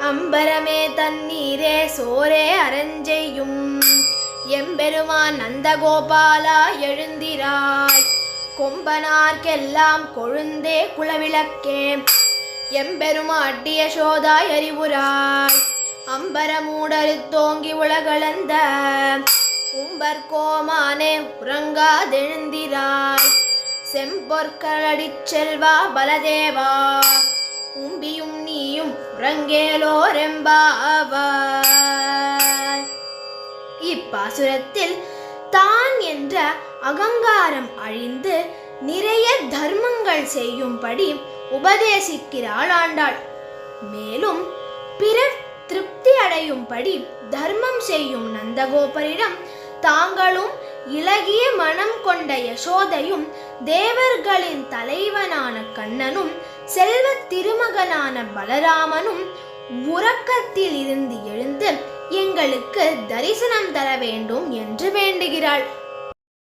அம்பரமே தண்ணீரே சோரே அரஞ்செய்யும் எம்பெருமான் நந்தகோபாலா எழுந்திராய். கொம்பனார்க்கெல்லாம் கொழுந்தே குலவிளக்கே எம்பெருமாட்டி யசோதாய் அறிவுராய். அம்பரமூடறுத்தோங்கி உலகளந்த உம்பர்கோமானே உறங்காதெழுந்திராய். செம்பொற்களடிச் செல்வா பலதேவா உம்பியும் நீயும் உறங்கேலோரெம்பாவாய். இப்பாசுரத்தில் தான் என்ற அகங்காரம் அழிந்து நிறைய தர்மங்கள் செய்யும்படி உபதேசிக்கிறாள் ஆண்டாள். மேலும் பிறர் திருப்தி அடையும்படி தர்மம் செய்யும் நந்தகோபரிடம் தாங்களும் இளகிய மனம் கொண்ட யசோதையும் தேவர்களின் தலைவனான கண்ணனும் செல்வ திருமகனான பலராமனும் உறக்கத்தில் இருந்து எழுந்து எங்களுக்கு தரிசனம் தர வேண்டும் என்று வேண்டுகிறாள்.